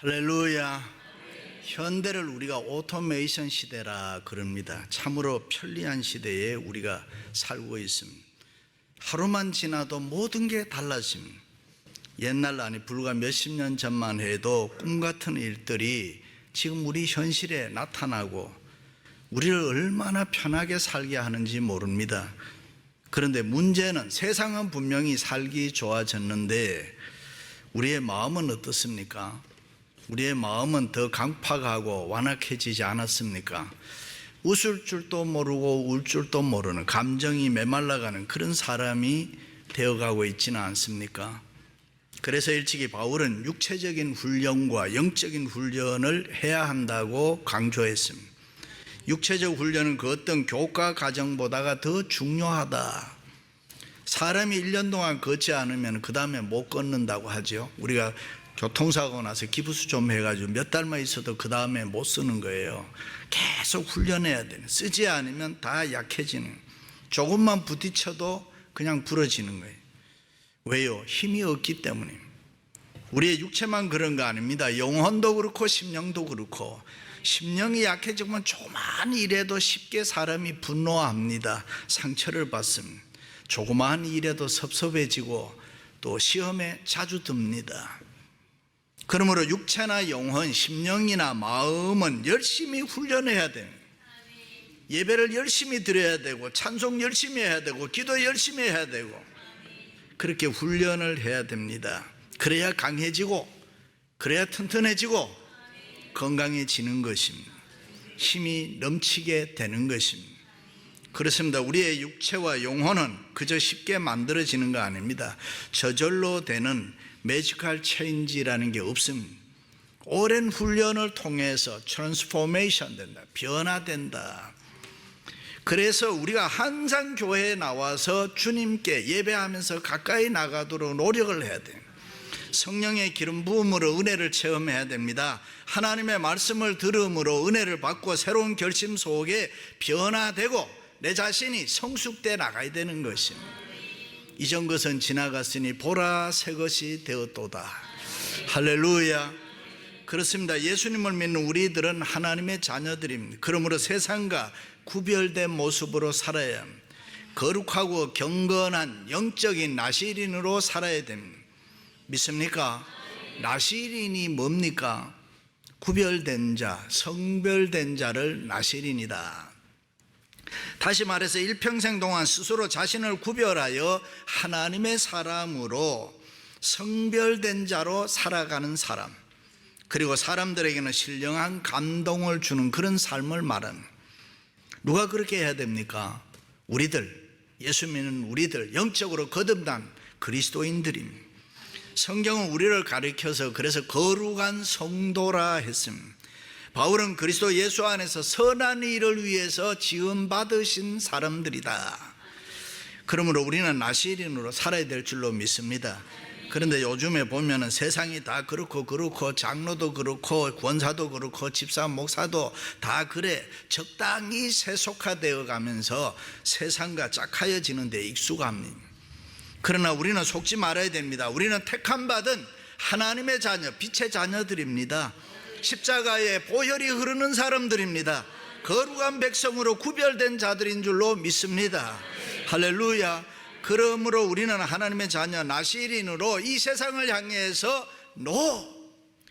할렐루야. 현대를 우리가 오토메이션 시대라 그럽니다. 참으로 편리한 시대에 우리가 살고 있습니다. 하루만 지나도 모든 게 달라집니다. 옛날 아니 불과 몇십 년 전만 해도 꿈같은 일들이 지금 우리 현실에 나타나고 우리를 얼마나 편하게 살게 하는지 모릅니다. 그런데 문제는 세상은 분명히 살기 좋아졌는데 우리의 마음은 어떻습니까? 우리의 마음은 더 강팍하고 완악해지지 않았습니까? 웃을 줄도 모르고 울 줄도 모르는 감정이 메말라가는 그런 사람이 되어가고 있지는 않습니까? 그래서 일찍이 바울은 육체적인 훈련과 영적인 훈련을 해야 한다고 강조했습니다. 육체적 훈련은 그 어떤 교과 과정보다가 더 중요하다. 사람이 1년 동안 걷지 않으면 그 다음에 못 걷는다고 하죠. 우리가 교통사고 나서 기부수 좀 해가지고 몇 달만 있어도 그 다음에 못 쓰는 거예요. 계속 훈련해야 되는. 쓰지 않으면 다 약해지는. 조금만 부딪혀도 그냥 부러지는 거예요. 왜요? 힘이 없기 때문에. 우리의 육체만 그런 거 아닙니다. 영혼도 그렇고 심령도 그렇고. 심령이 약해지면 조그마한 일에도 쉽게 사람이 분노합니다. 상처를 받습니다. 조그마한 일에도 섭섭해지고 또 시험에 자주 듭니다. 그러므로 육체나 영혼, 심령이나 마음은 열심히 훈련해야 됩니다. 예배를 열심히 드려야 되고 찬송 열심히 해야 되고 기도 열심히 해야 되고 그렇게 훈련을 해야 됩니다. 그래야 강해지고 그래야 튼튼해지고 건강해지는 것입니다. 힘이 넘치게 되는 것입니다. 그렇습니다. 우리의 육체와 영혼은 그저 쉽게 만들어지는 거 아닙니다. 저절로 되는 매지컬 체인지라는 게 없습니다. 오랜 훈련을 통해서 트랜스포메이션 된다, 변화된다. 그래서 우리가 항상 교회에 나와서 주님께 예배하면서 가까이 나가도록 노력을 해야 돼요. 성령의 기름 부음으로 은혜를 체험해야 됩니다. 하나님의 말씀을 들음으로 은혜를 받고 새로운 결심 속에 변화되고 내 자신이 성숙돼 나가야 되는 것입니다. 이전 것은 지나갔으니 보라 새 것이 되었도다. 할렐루야. 그렇습니다. 예수님을 믿는 우리들은 하나님의 자녀들입니다. 그러므로 세상과 구별된 모습으로 살아야 합니다. 거룩하고 경건한 영적인 나시린으로 살아야 됩니다. 믿습니까? 나시린이 뭡니까? 구별된 자, 성별된 자를 나시린이다. 다시 말해서 일평생 동안 스스로 자신을 구별하여 하나님의 사람으로 성별된 자로 살아가는 사람, 그리고 사람들에게는 신령한 감동을 주는 그런 삶을 말하는. 누가 그렇게 해야 됩니까? 우리들, 예수 믿는 우리들, 영적으로 거듭난 그리스도인들입니다. 성경은 우리를 가리켜서 그래서 거룩한 성도라 했습니다. 바울은 그리스도 예수 안에서 선한 일을 위해서 지음받으신 사람들이다. 그러므로 우리는 나시린으로 살아야 될 줄로 믿습니다. 그런데 요즘에 보면은 세상이 다 그렇고 장로도 그렇고 권사도 그렇고 집사 목사도 다 그래 적당히 세속화되어 가면서 세상과 짝하여지는 데 익숙합니다. 그러나 우리는 속지 말아야 됩니다. 우리는 택함받은 하나님의 자녀, 빛의 자녀들입니다. 십자가에 보혈이 흐르는 사람들입니다. 거룩한 백성으로 구별된 자들인 줄로 믿습니다. 할렐루야. 그러므로 우리는 하나님의 자녀 나시린으로 이 세상을 향해서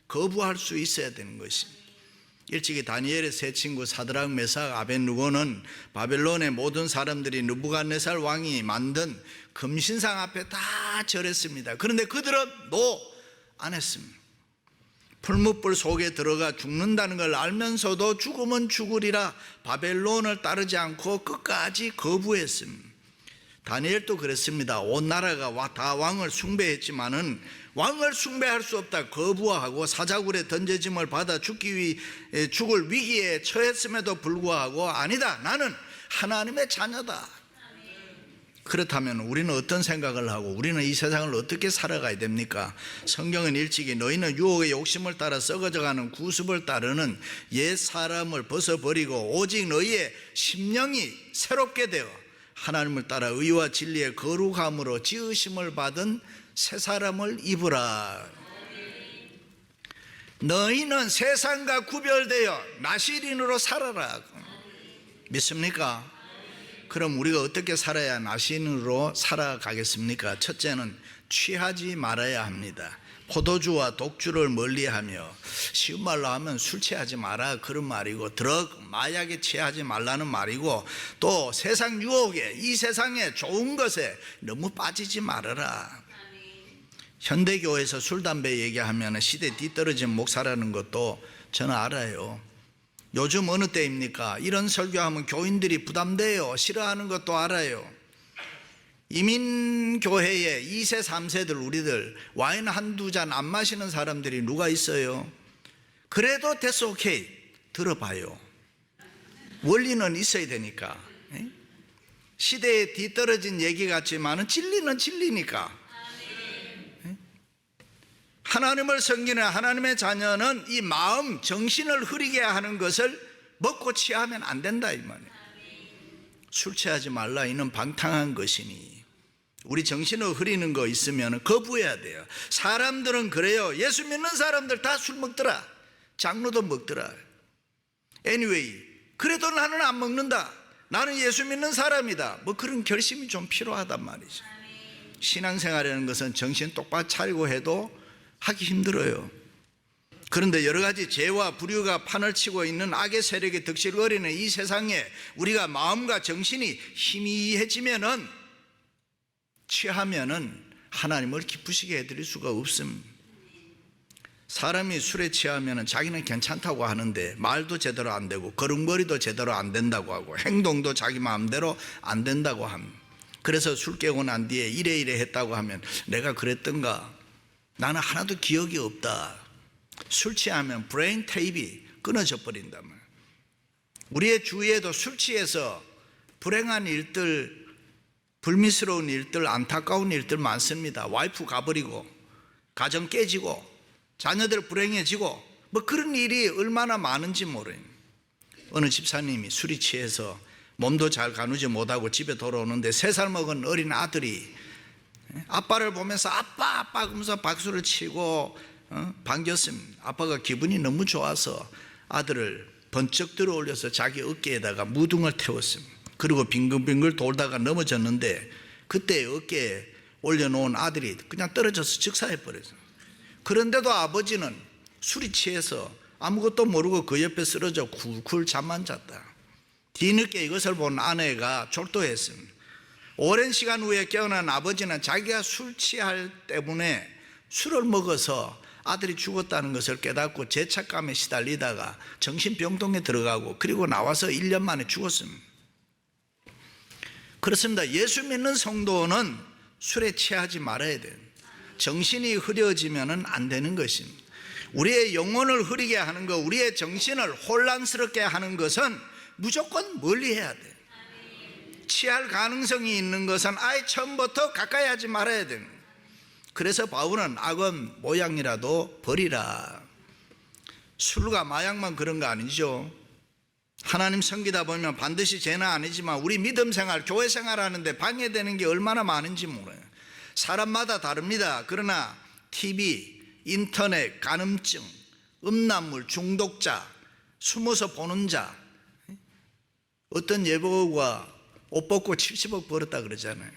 거부할 수 있어야 되는 것입니다. 일찍이 다니엘의 세 친구 사드락 메삭 아벳느고는 바벨론의 모든 사람들이 느부갓네살 왕이 만든 금신상 앞에 다 절했습니다. 그런데 그들은 안 했습니다. 풀무불 속에 들어가 죽는다는 걸 알면서도 죽으면 죽으리라 바벨론을 따르지 않고 끝까지 거부했습니다. 다니엘도 그랬습니다. 온 나라가 다 왕을 숭배했지만은 왕을 숭배할 수 없다 거부하고 사자굴에 던져짐을 받아 죽을 위기에 처했음에도 불구하고 아니다, 나는 하나님의 자녀다. 그렇다면 우리는 어떤 생각을 하고 우리는 이 세상을 어떻게 살아가야 됩니까? 성경은 일찍이 너희는 유혹의 욕심을 따라 썩어져가는 구습을 따르는 옛 사람을 벗어버리고 오직 너희의 심령이 새롭게 되어 하나님을 따라 의와 진리의 거룩함으로 지으심을 받은 새 사람을 입으라. 너희는 세상과 구별되어 나시린으로 살아라. 믿습니까? 그럼 우리가 어떻게 살아야 나시린으로 살아가겠습니까? 첫째는 취하지 말아야 합니다. 포도주와 독주를 멀리하며, 쉬운 말로 하면 술 취하지 마라 그런 말이고, 마약에 취하지 말라는 말이고, 또 세상 유혹에, 이 세상의 좋은 것에 너무 빠지지 말아라. 현대교회에서 술 담배 얘기하면 시대 뒤떨어진 목사라는 것도 저는 알아요. 요즘 어느 때입니까? 이런 설교하면 교인들이 부담돼요. 싫어하는 것도 알아요. 이민교회에 2세 3세들 우리들 와인 한두 잔 안 마시는 사람들이 누가 있어요? 그래도 됐어, 오케이, 들어봐요. 원리는 있어야 되니까. 시대에 뒤떨어진 얘기 같지만 진리는 진리니까. 하나님을 섬기는 하나님의 자녀는 이 마음, 정신을 흐리게 하는 것을 먹고 취하면 안 된다 이 말이에요. 술 취하지 말라, 이는 방탕한 것이니. 우리 정신을 흐리는 거 있으면 거부해야 돼요. 사람들은 그래요. 예수 믿는 사람들 다 술 먹더라. 장로도 먹더라. anyway, 그래도 나는 안 먹는다. 나는 예수 믿는 사람이다. 뭐 그런 결심이 좀 필요하단 말이죠. 신앙생활이라는 것은 정신 똑바로 차리고 해도 하기 힘들어요. 그런데 여러 가지 죄와 불의가 판을 치고 있는 악의 세력에 득실거리는 이 세상에 우리가 마음과 정신이 희미해지면은, 취하면은 하나님을 기쁘시게 해드릴 수가 없습니다. 사람이 술에 취하면은 자기는 괜찮다고 하는데 말도 제대로 안 되고 걸음걸이도 제대로 안 된다고 하고 행동도 자기 마음대로 안 된다고 합니다. 그래서 술 깨고 난 뒤에 이래 했다고 하면 내가 그랬던가? 나는 하나도 기억이 없다. 술 취하면 브레인 테이프가 끊어져 버린단 말이에요. 우리의 주위에도 술 취해서 불행한 일들, 불미스러운 일들, 안타까운 일들 많습니다. 와이프 가버리고, 가정 깨지고, 자녀들 불행해지고, 뭐 그런 일이 얼마나 많은지 모르요. 어느 집사님이 술이 취해서 몸도 잘 가누지 못하고 집에 돌아오는데 3살 먹은 어린 아들이 아빠를 보면서 아빠 그러면서 박수를 치고 반겼습니다. 아빠가 기분이 너무 좋아서 아들을 번쩍 들어 올려서 자기 어깨에다가 무등을 태웠습니다. 그리고 빙글빙글 돌다가 넘어졌는데 그때 어깨에 올려놓은 아들이 그냥 떨어져서 즉사해버렸어요. 그런데도 아버지는 술이 취해서 아무것도 모르고 그 옆에 쓰러져 쿨쿨 잠만 잤다. 뒤늦게 이것을 본 아내가 졸도했습니다. 오랜 시간 후에 깨어난 아버지는 자기가 술 취할 때문에 술을 먹어서 아들이 죽었다는 것을 깨닫고 죄책감에 시달리다가 정신병동에 들어가고 그리고 나와서 1년 만에 죽었습니다. 그렇습니다. 예수 믿는 성도는 술에 취하지 말아야 돼요. 정신이 흐려지면 안 되는 것입니다. 우리의 영혼을 흐리게 하는 것, 우리의 정신을 혼란스럽게 하는 것은 무조건 멀리 해야 돼요. 취할 가능성이 있는 것은 아예 처음부터 가까이 하지 말아야 됩니다. 그래서 바울은 악은 모양이라도 버리라. 술과 마약만 그런 거 아니죠. 하나님 섬기다 보면 반드시 죄는 아니지만 우리 믿음 생활, 교회 생활 하는데 방해되는 게 얼마나 많은지 몰라요. 사람마다 다릅니다. 그러나 TV, 인터넷, 간음증, 음란물, 중독자, 숨어서 보는 자, 어떤 예보가 옷 벗고 70억 벌었다 그러잖아요.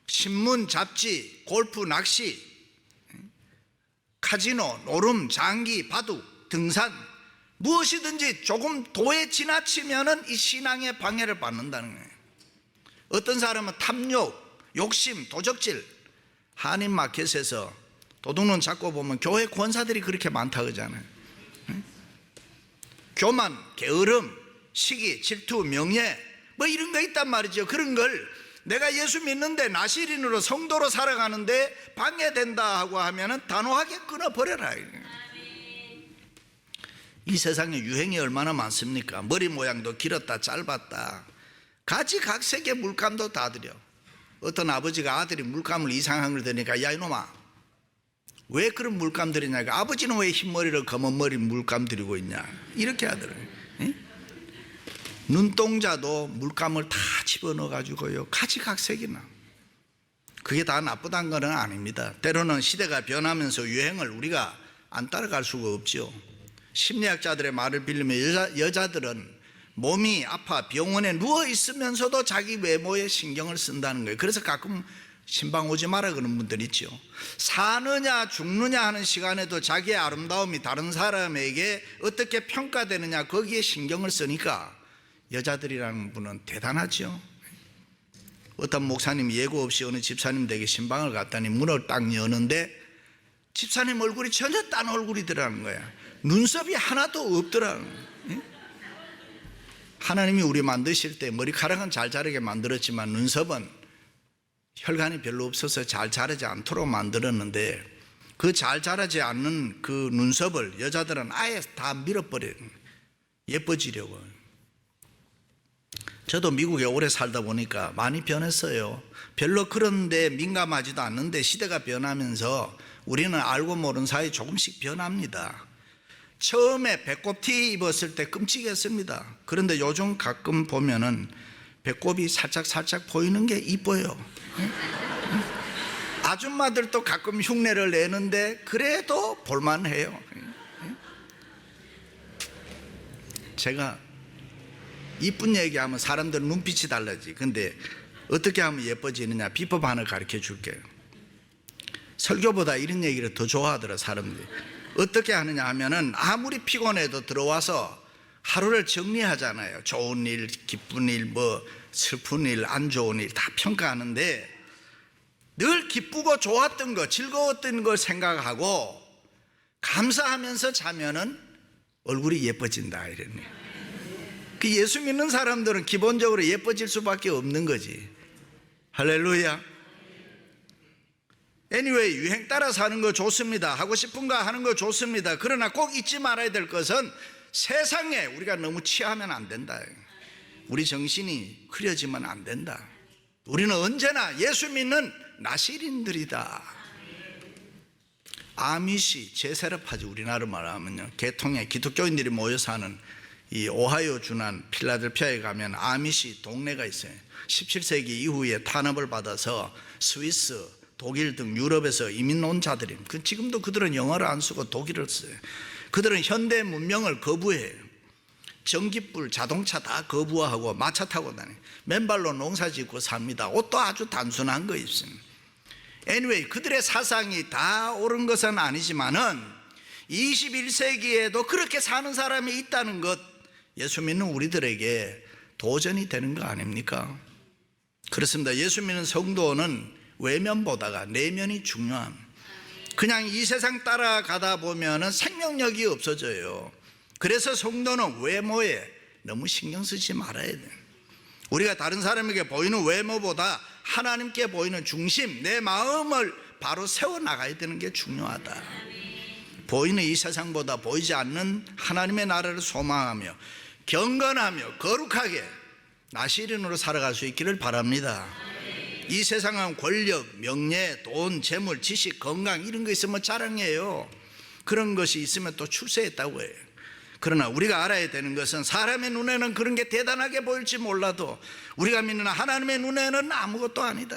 신문, 잡지, 골프, 낚시, 카지노, 노름, 장기, 바둑, 등산, 무엇이든지 조금 도에 지나치면은 이 신앙의 방해를 받는다는 거예요. 어떤 사람은 탐욕, 욕심, 도적질, 한인마켓에서 도둑놈 잡고 보면 교회 권사들이 그렇게 많다 그러잖아요. 교만, 게으름, 시기, 질투, 명예 뭐 이런 거 있단 말이죠. 그런 걸 내가 예수 믿는데 나시린으로 성도로 살아가는데 방해된다 하고 하면은 단호하게 끊어버려라. 이 세상에 유행이 얼마나 많습니까? 머리 모양도 길었다 짧았다 가지각색의 물감도 다 들여. 어떤 아버지가 아들이 물감을 이상한 걸 드니까 야 이놈아 왜 그런 물감 들이냐고. 아버지는 왜 흰머리를 검은 머리 물감 들이고 있냐 이렇게 하더라고요. 눈동자도 물감을 다 집어넣어 가지고요 가지각색이나. 그게 다 나쁘다는 건 아닙니다. 때로는 시대가 변하면서 유행을 우리가 안 따라갈 수가 없죠. 심리학자들의 말을 빌리면 여자들은 몸이 아파 병원에 누워 있으면서도 자기 외모에 신경을 쓴다는 거예요. 그래서 가끔 신방 오지 마라 그런 분들 있죠. 사느냐 죽느냐 하는 시간에도 자기의 아름다움이 다른 사람에게 어떻게 평가되느냐 거기에 신경을 쓰니까 여자들이라는 분은 대단하죠. 어떤 목사님이 예고 없이 어느 집사님 댁에 신방을 갔더니 문을 딱 여는데 집사님 얼굴이 전혀 딴 얼굴이더라는 거야. 눈썹이 하나도 없더라는 거야. 하나님이 우리 만드실 때 머리카락은 잘 자르게 만들었지만 눈썹은 혈관이 별로 없어서 잘 자라지 않도록 만들었는데 그 잘 자라지 않는 그 눈썹을 여자들은 아예 다 밀어버려요. 예뻐지려고. 저도 미국에 오래 살다 보니까 많이 변했어요. 별로 그런데 민감하지도 않는데 시대가 변하면서 우리는 알고 모르는 사이 조금씩 변합니다. 처음에 배꼽티 입었을 때 끔찍했습니다. 그런데 요즘 가끔 보면은 배꼽이 살짝 보이는 게 이뻐요. 아줌마들도 가끔 흉내를 내는데 그래도 볼만해요. 제가 이쁜 얘기하면 사람들 눈빛이 달라지. 근데 어떻게 하면 예뻐지느냐 비법 하나 가르쳐 줄게요. 설교보다 이런 얘기를 더 좋아하더라 사람들이. 어떻게 하느냐 하면은 아무리 피곤해도 들어와서 하루를 정리하잖아요. 좋은 일, 기쁜 일, 뭐 슬픈 일, 안 좋은 일 다 평가하는데 늘 기쁘고 좋았던 거, 즐거웠던 걸 생각하고 감사하면서 자면은 얼굴이 예뻐진다 이러네. 그 예수 믿는 사람들은 기본적으로 예뻐질 수밖에 없는 거지. 할렐루야. anyway, 유행 따라 사는 거 좋습니다. 하고 싶은 거 하는 거 좋습니다. 그러나 꼭 잊지 말아야 될 것은 세상에 우리가 너무 취하면 안 된다. 우리 정신이 흐려지면 안 된다. 우리는 언제나 예수 믿는 나시린들이다. 아미시, 제세럽하지 우리나라 말하면요. 계통의 기독교인들이 모여 사는 이 오하이오 주난 필라델피아에 가면 아미시 동네가 있어요. 17세기 이후에 탄압을 받아서 스위스, 독일 등 유럽에서 이민 온 자들이 지금도 그들은 영어를 안 쓰고 독일어를 써요. 그들은 현대 문명을 거부해요. 전기불, 자동차 다 거부하고 마차 타고 다니고 맨발로 농사 짓고 삽니다. 옷도 아주 단순한 거 입습니다. anyway, 그들의 사상이 다 옳은 것은 아니지만은 21세기에도 그렇게 사는 사람이 있다는 것, 예수 믿는 우리들에게 도전이 되는 거 아닙니까? 그렇습니다. 예수 믿는 성도는 외면보다가 내면이 중요함. 그냥 이 세상 따라가다 보면은 생명력이 없어져요. 그래서 성도는 외모에 너무 신경 쓰지 말아야 돼요. 우리가 다른 사람에게 보이는 외모보다 하나님께 보이는 중심, 내 마음을 바로 세워나가야 되는 게 중요하다. 보이는 이 세상보다 보이지 않는 하나님의 나라를 소망하며 경건하며 거룩하게 나시린으로 살아갈 수 있기를 바랍니다. 이 세상은 권력, 명예, 돈, 재물, 지식, 건강 이런 거 있으면 자랑해요. 그런 것이 있으면 또 출세했다고 해요. 그러나 우리가 알아야 되는 것은 사람의 눈에는 그런 게 대단하게 보일지 몰라도 우리가 믿는 하나님의 눈에는 아무것도 아니다.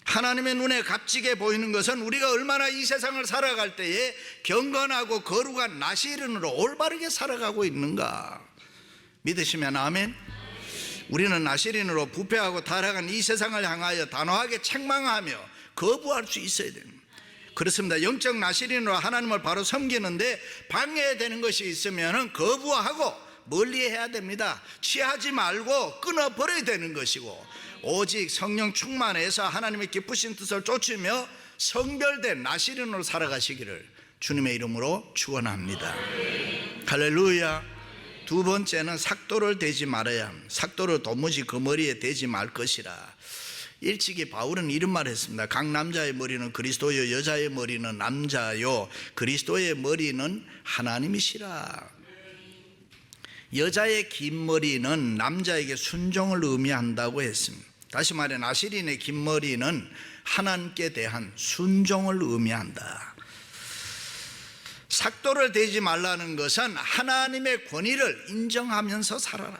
하나님의 눈에 값지게 보이는 것은 우리가 얼마나 이 세상을 살아갈 때에 경건하고 거룩한 나시린으로 올바르게 살아가고 있는가. 믿으시면 아멘. 우리는 나시린으로 부패하고 타락한 이 세상을 향하여 단호하게 책망하며 거부할 수 있어야 됩니다. 그렇습니다. 영적 나시린으로 하나님을 바로 섬기는데 방해되는 것이 있으면 거부하고 멀리해야 됩니다. 취하지 말고 끊어버려야 되는 것이고 오직 성령 충만해서 하나님의 기쁘신 뜻을 쫓으며 성별된 나시린으로 살아가시기를 주님의 이름으로 축원합니다. 할렐루야. 두 번째는 삭도를 대지 말아야 합니다. 삭도를 도무지 그 머리에 대지 말 것이라. 일찍이 바울은 이런 말을 했습니다. 각 남자의 머리는 그리스도요 여자의 머리는 남자요 그리스도의 머리는 하나님이시라. 여자의 긴 머리는 남자에게 순종을 의미한다고 했습니다. 다시 말해 나시린의 긴 머리는 하나님께 대한 순종을 의미한다. 삭도를 대지 말라는 것은 하나님의 권위를 인정하면서 살아라.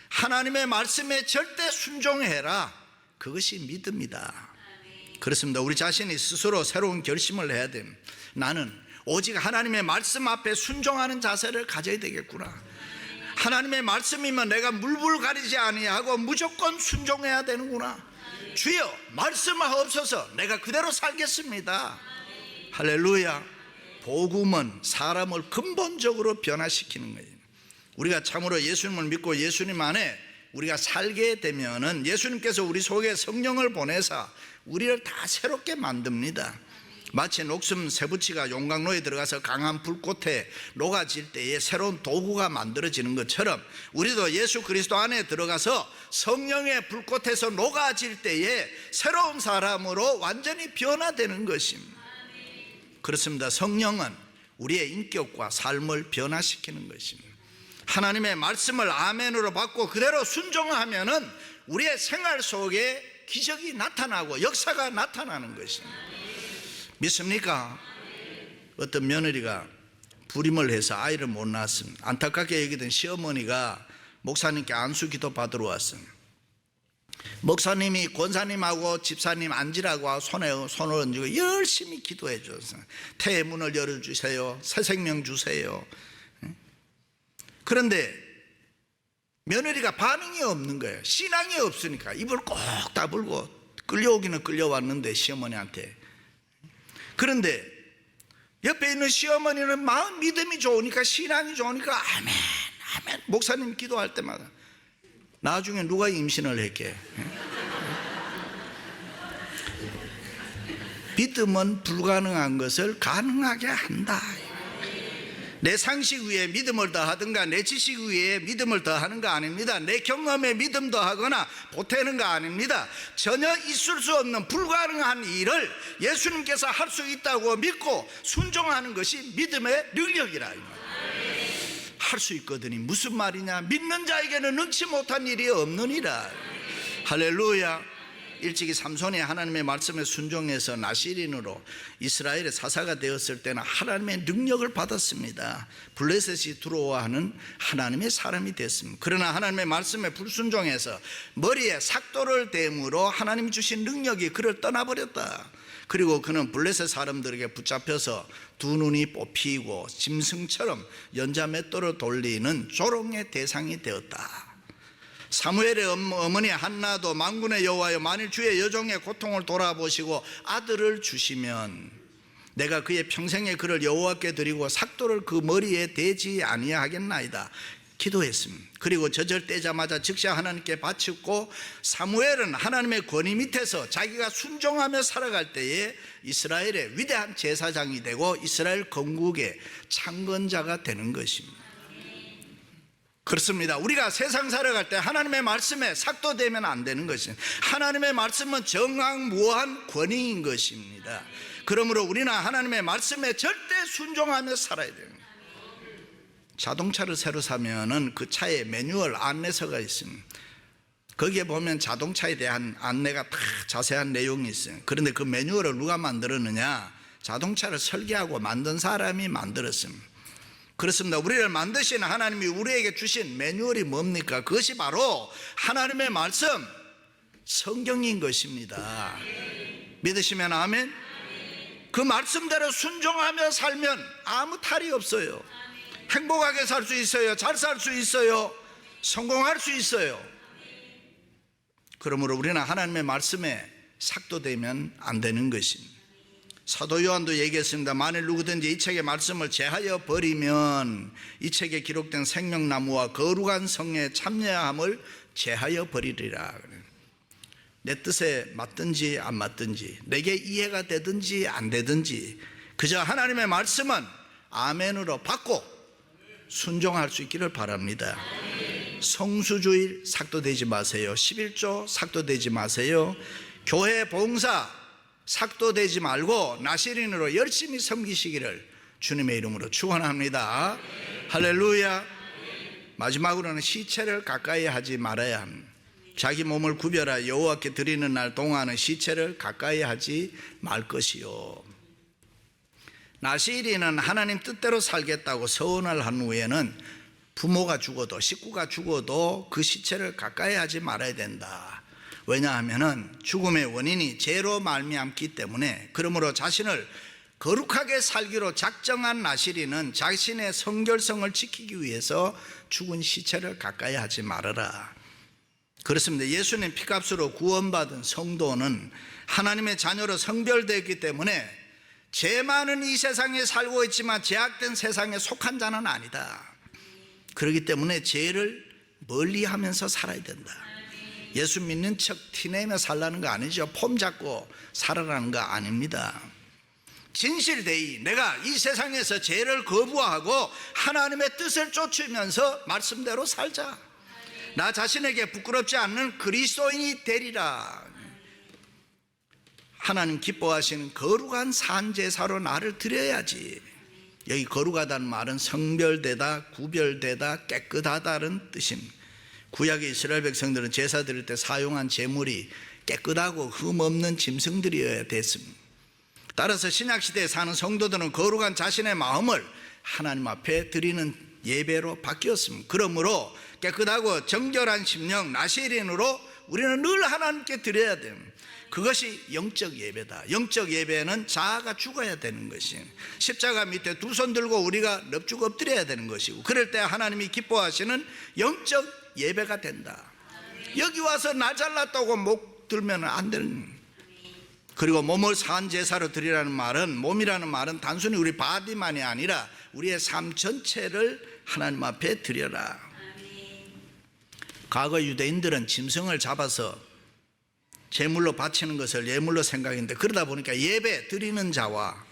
하나님의 말씀에 절대 순종해라. 그것이 믿음이다. 그렇습니다. 우리 자신이 스스로 새로운 결심을 해야 됩니다. 나는 오직 하나님의 말씀 앞에 순종하는 자세를 가져야 되겠구나. 하나님의 말씀이면 내가 물불 가리지 아니하고 무조건 순종해야 되는구나. 주여 말씀하옵소서, 내가 그대로 살겠습니다. 할렐루야. 복음은 사람을 근본적으로 변화시키는 거예요. 우리가 참으로 예수님을 믿고 예수님 안에 우리가 살게 되면은 예수님께서 우리 속에 성령을 보내사 우리를 다 새롭게 만듭니다. 마치 녹슨 쇠붙이가 용광로에 들어가서 강한 불꽃에 녹아질 때에 새로운 도구가 만들어지는 것처럼 우리도 예수 그리스도 안에 들어가서 성령의 불꽃에서 녹아질 때에 새로운 사람으로 완전히 변화되는 것입니다. 그렇습니다. 성령은 우리의 인격과 삶을 변화시키는 것입니다. 하나님의 말씀을 아멘으로 받고 그대로 순종하면은 우리의 생활 속에 기적이 나타나고 역사가 나타나는 것입니다. 믿습니까? 어떤 며느리가 불임을 해서 아이를 못 낳았습니다. 안타깝게 여기던 시어머니가 목사님께 안수 기도 받으러 왔습니다. 목사님이 권사님하고 집사님 앉으라고 손을 얹고 열심히 기도해 줬어요. 태의 문을 열어주세요. 새 생명 주세요. 그런데 며느리가 반응이 없는 거예요. 신앙이 없으니까 입을 꼭 다물고 끌려오기는 끌려왔는데 시어머니한테. 그런데 옆에 있는 시어머니는 마음 믿음이 좋으니까 신앙이 좋으니까 아멘 아멘 목사님 기도할 때마다. 나중에 누가 임신을 했게? 믿음은 불가능한 것을 가능하게 한다. 내 상식 위에 믿음을 더하든가 내 지식 위에 믿음을 더하는 거 아닙니다. 내 경험에 믿음 더하거나 보태는 거 아닙니다. 전혀 있을 수 없는 불가능한 일을 예수님께서 할 수 있다고 믿고 순종하는 것이 믿음의 능력이라. 할 수 있거든요. 무슨 말이냐? 믿는 자에게는 능치 못한 일이 없느니라. 할렐루야. 일찍이 삼손이 하나님의 말씀에 순종해서 나시린으로 이스라엘의 사사가 되었을 때는 하나님의 능력을 받았습니다. 블레셋이 두려워하는 하나님의 사람이 됐습니다. 그러나 하나님의 말씀에 불순종해서 머리에 삭도를 댐으로 하나님 주신 능력이 그를 떠나버렸다. 그리고 그는 블레셋 사람들에게 붙잡혀서 두 눈이 뽑히고 짐승처럼 연자맷돌을 돌리는 조롱의 대상이 되었다. 사무엘의 어머니 한나도 만군의 여호와여, 만일 주의 여종의 고통을 돌아보시고 아들을 주시면 내가 그의 평생에 그를 여호와께 드리고 삭도를 그 머리에 대지 아니하겠나이다 기도했습니다. 그리고 저절떼자마자 즉시 하나님께 바쳤고, 사무엘은 하나님의 권위 밑에서 자기가 순종하며 살아갈 때에 이스라엘의 위대한 제사장이 되고 이스라엘 건국의 창건자가 되는 것입니다. 그렇습니다. 우리가 세상 살아갈 때 하나님의 말씀에 삭도되면 안 되는 것입니다. 하나님의 말씀은 정확무한 권위인 것입니다. 그러므로 우리는 하나님의 말씀에 절대 순종하며 살아야 됩니다. 자동차를 새로 사면은 그 차에 매뉴얼 안내서가 있습니다. 거기에 보면 자동차에 대한 안내가 다 자세한 내용이 있어요. 그런데 그 매뉴얼을 누가 만들었느냐? 자동차를 설계하고 만든 사람이 만들었습니다. 그렇습니다. 우리를 만드신 하나님이 우리에게 주신 매뉴얼이 뭡니까? 그것이 바로 하나님의 말씀, 성경인 것입니다. 믿으시면 아멘. 그 말씀대로 순종하며 살면 아무 탈이 없어요. 행복하게 살 수 있어요. 잘 살 수 있어요. 성공할 수 있어요. 그러므로 우리는 하나님의 말씀에 삭도되면 안 되는 것입니다. 사도 요한도 얘기했습니다. 만일 누구든지 이 책의 말씀을 제하여 버리면 이 책에 기록된 생명나무와 거룩한 성에 참여함을 제하여 버리리라. 내 뜻에 맞든지 안 맞든지, 내게 이해가 되든지 안 되든지, 그저 하나님의 말씀은 아멘으로 받고 순종할 수 있기를 바랍니다. 성수주일 삭도되지 마세요. 11조 삭도되지 마세요. 교회 봉사 삭도되지 말고 나시린으로 열심히 섬기시기를 주님의 이름으로 축원합니다. 할렐루야. 마지막으로는 시체를 가까이 하지 말아야 합니다. 자기 몸을 구별하여 여호와께 드리는 날 동안은 시체를 가까이 하지 말 것이요. 나시린은 하나님 뜻대로 살겠다고 서원을 한 후에는 부모가 죽어도 식구가 죽어도 그 시체를 가까이 하지 말아야 된다. 왜냐하면 죽음의 원인이 죄로 말미암기 때문에, 그러므로 자신을 거룩하게 살기로 작정한 나시린은 자신의 성결성을 지키기 위해서 죽은 시체를 가까이 하지 말아라. 그렇습니다. 예수님 피값으로 구원받은 성도는 하나님의 자녀로 성별되었기 때문에 죄 많은 이 세상에 살고 있지만 죄악된 세상에 속한 자는 아니다. 그렇기 때문에 죄를 멀리하면서 살아야 된다. 예수 믿는 척 티내며 살라는 거 아니죠. 폼 잡고 살아라는 거 아닙니다. 진실되이 내가 이 세상에서 죄를 거부하고 하나님의 뜻을 쫓으면서 말씀대로 살자. 나 자신에게 부끄럽지 않는 그리스도인이 되리라. 하나님 기뻐하시는 거룩한 산제사로 나를 드려야지. 여기 거룩하다는 말은 성별되다, 구별되다, 깨끗하다는 뜻입니다. 구약의 이스라엘 백성들은 제사 드릴 때 사용한 제물이 깨끗하고 흠없는 짐승들이어야 됐습니다. 따라서 신약시대에 사는 성도들은 거룩한 자신의 마음을 하나님 앞에 드리는 예배로 바뀌었습니다. 그러므로 깨끗하고 정결한 심령 나시린으로 우리는 늘 하나님께 드려야 됩니다. 그것이 영적 예배다. 영적 예배는 자아가 죽어야 되는 것이, 십자가 밑에 두 손 들고 우리가 넙죽 엎드려야 되는 것이고, 그럴 때 하나님이 기뻐하시는 영적 예배가 된다. 여기 와서 나 잘났다고 목 들면 안 되는. 그리고 몸을 산 제사로 드리라는 말은, 몸이라는 말은 단순히 우리 바디만이 아니라 우리의 삶 전체를 하나님 앞에 드려라. 과거 유대인들은 짐승을 잡아서 제물로 바치는 것을 예물로 생각했는데, 그러다 보니까 예배 드리는 자와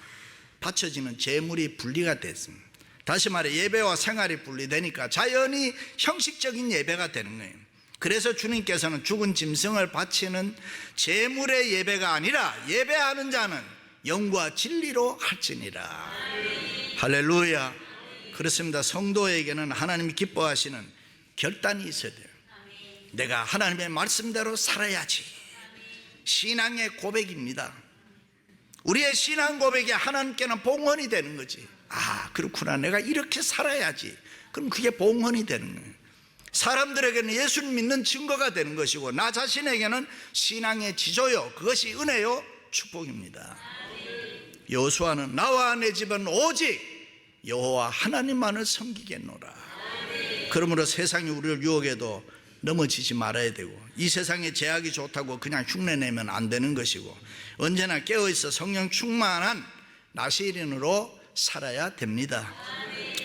바쳐지는 제물이 분리가 됐습니다. 다시 말해 예배와 생활이 분리되니까 자연히 형식적인 예배가 되는 거예요. 그래서 주님께서는 죽은 짐승을 바치는 제물의 예배가 아니라 예배하는 자는 영과 진리로 할지니라. 할렐루야. 그렇습니다. 성도에게는 하나님이 기뻐하시는 결단이 있어야 돼요. 내가 하나님의 말씀대로 살아야지. 신앙의 고백입니다. 우리의 신앙 고백이 하나님께는 봉헌이 되는 거지. 아, 그렇구나. 내가 이렇게 살아야지. 그럼 그게 봉헌이 되는 거예요. 사람들에게는 예수를 믿는 증거가 되는 것이고, 나 자신에게는 신앙의 지조요, 그것이 은혜요, 축복입니다. 여호수아는 나와 내 집은 오직 여호와 하나님만을 섬기겠노라. 그러므로 세상이 우리를 유혹해도 넘어지지 말아야 되고, 이 세상에 제약이 좋다고 그냥 흉내내면 안 되는 것이고, 언제나 깨어있어 성령 충만한 나시린으로 살아야 됩니다.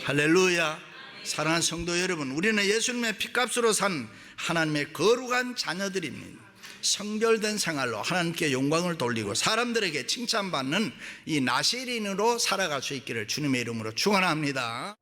할렐루야. 사랑하는 성도 여러분, 우리는 예수님의 피값으로 산 하나님의 거룩한 자녀들입니다. 성별된 생활로 하나님께 영광을 돌리고 사람들에게 칭찬받는 이 나시린으로 살아갈 수 있기를 주님의 이름으로 축원합니다.